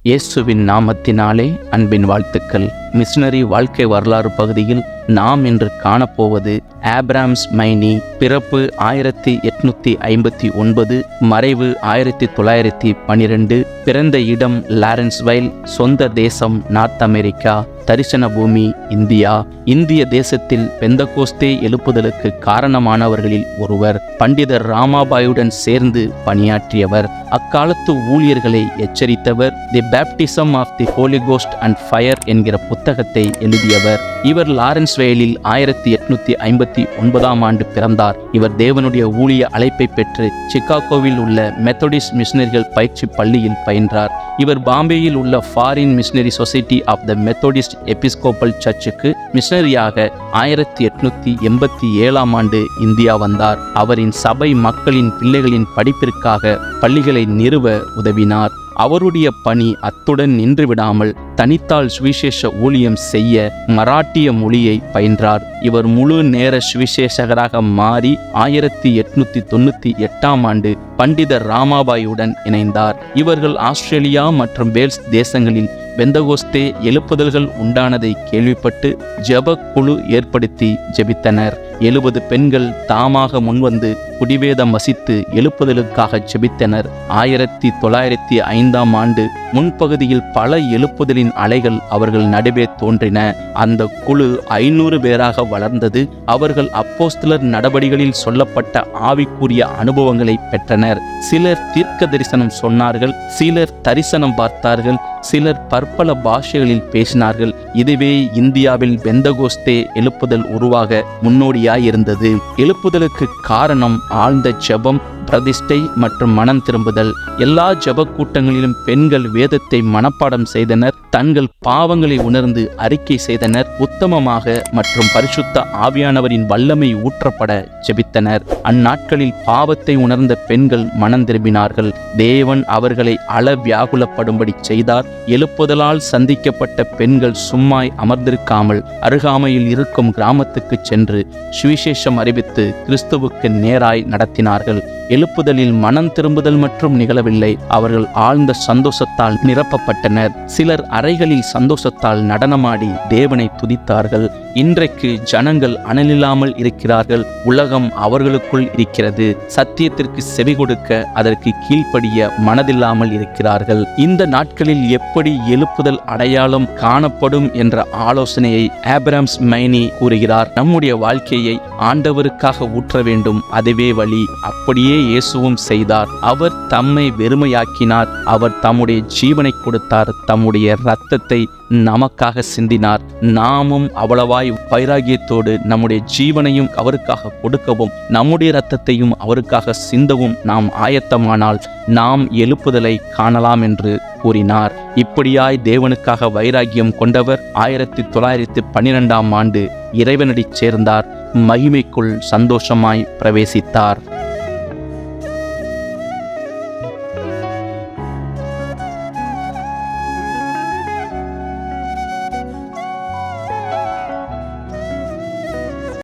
இயேசுவின் நாமத்தினாலே அன்பின் வாழ்த்துக்கள். மிஷனரி வாழ்க்கை வரலாறு பகுதியில் நாம் இன்று காணப்போவது ஆப்ராம்ஸ் மைனி. பிறப்பு 1859, மறைவு 1912. பிறந்த இடம் லாரன்ஸ்வைல், சொந்த தேசம் நார்த் அமெரிக்கா, தரிசன பூமி இந்தியா. இந்திய தேசத்தில் பெந்தகோஸ்தே எழுப்புதலுக்கு காரணமானவர்களில் ஒருவர். பண்டிதர் ராமாபாயுடன் சேர்ந்து பணியாற்றியவர். அக்காலத்து ஊழியர்களை எச்சரித்தவர். The baptism of the holy ghost and fire என்கிற புத்தகத்தை எழுதியவர். இவர் லாரன்ஸ்வைலில் 1859 பிறந்தார். இவர் தேவனுடைய ஊழிய அழைப்பை பெற்று சிகாகோவில் உள்ள மெத்தடிஸ்ட் மிஷனரிகள் பயிற்சி பள்ளியில் பயின்றார். இவர் பாம்பேயில் உள்ள foreign missionary society of the Methodist Episcopal சர்ச்சுக்கு மிஷனரியாக 1887 இந்தியா வந்தார். அவரின் சபை மக்களின் பிள்ளைகளின் படிப்பிற்காக பள்ளிகளை நிறுவ உதவினார். அவருடைய பணி அத்துடன் நின்றுவிடாமல் தனித்தால் சுவிசேஷ ஊழியம் செய்ய மராட்டிய மொழியை பயின்றார். இவர் முழு நேர சுவிசேஷகராக மாறி 1898 பண்டிதர் ராமாபாயுடன் இணைந்தார். இவர்கள் ஆஸ்திரேலியா மற்றும் வேல்ஸ் தேசங்களில் பெந்தகோஸ்தே எழுப்புதல்கள் உண்டானதை கேள்விப்பட்டு ஜெப குழு ஏற்படுத்தி ஜெபித்தனர். 70 பெண்கள் தாமாக முன்வந்து குடிவேதம் வசித்து எழுப்புதலுக்காக ஜெபித்தனர். 1905 முன்பகுதியில் பல எழுப்புதலின் அலைகள் அவர்கள் நடுவே தோன்றின. அந்த குழு 500 பேராக வளர்ந்தது. அவர்கள் அப்போஸ்தலர் நடபடிகளில் சொல்லப்பட்ட ஆவிக்குரிய அனுபவங்களை பெற்றனர். சிலர் தீர்க்க தரிசனம் சொன்னார்கள், சிலர் தரிசனம் பார்த்தார்கள், சிலர் பற்பல பாஷைகளில் பேசினார்கள். இதுவே இந்தியாவில் பெந்தகோஸ்தே எழுப்புதல் உருவாக முன்னோடியாயிருந்தது. எழுப்புதலுக்கு காரணம் ஆழ்ந்த ஜெபம், பிரதிஷ்டை மற்றும் மனம் திரும்புதல். எல்லா ஜெப கூட்டங்களிலும் பெண்கள் வேதத்தை மனப்பாடம் செய்தனர், தங்கள் பாவங்களை உணர்ந்து அறிக்கை செய்தனர், உத்தமமாக மற்றும் பரிசுத்த ஆவியானவரின் வல்லமை ஊற்றப்பட ஜெபித்தனர். அந்நாட்களில் பாவத்தை உணர்ந்த பெண்கள் மனம் திரும்பினார்கள். தேவன் அவர்களை வியாகுலப்படும்படி செய்தார். எழுப்புதலால் சந்திக்கப்பட்ட பெண்கள் சும்மாய் அமர்ந்திருக்காமல் அருகாமையில் இருக்கும் கிராமத்துக்கு சென்று சுவிசேஷம் அறிவித்து கிறிஸ்துவுக்கு நேராய் நடத்தினார்கள். எழுப்புதலில் மனம் திரும்புதல் மற்றும் நிகழவில்லை. அவர்கள் ஆழ்ந்த சந்தோஷத்தால் நிரப்பப்பட்டனர். சிலர் அறைகளில் சந்தோஷத்தால் நடனமாடி தேவனை துதித்தார்கள். இன்றைக்கு ஜனங்கள் அனலில்லாமல் இருக்கிறார்கள். உலகம் அவர்களுக்குள் இருக்கிறது. சத்தியத்திற்கு செவி கொடுக்க அதற்கு கீழ்ப்படிய மனதில்லாமல் இருக்கிறார்கள். இந்த நாட்களில் எப்படி எழுப்புதல் அடையாளம் காணப்படும் என்ற ஆலோசனையை ஆப்ராம்ஸ் மைனி கூறுகிறார். நம்முடைய வாழ்க்கையை ஆண்டவருக்காக ஊற்ற வேண்டும், அதுவே வழி. அப்படியே இயேசுவும் செய்தார். அவர் தம்மை வெறுமையாக்கினார். அவர் தம்முடைய ஜீவனை கொடுத்தார். தம்முடைய இரத்தத்தை நமக்காக சிந்தினார். நாமும் அவ்வளவாய் வைராகியத்தோடு நம்முடைய ஜீவனையும் அவருக்காக கொடுக்கவும் நம்முடைய இரத்தத்தையும் அவருக்காக சிந்தவும் நாம் ஆயத்தமானால் நாம் எழுப்புதலை காணலாம் என்று கூறினார். இப்படியாய் தேவனுக்காக வைராகியம் கொண்டவர் 1912 இறைவனடி சேர்ந்தார். மகிமைக்குள் சந்தோஷமாய் பிரவேசித்தார்.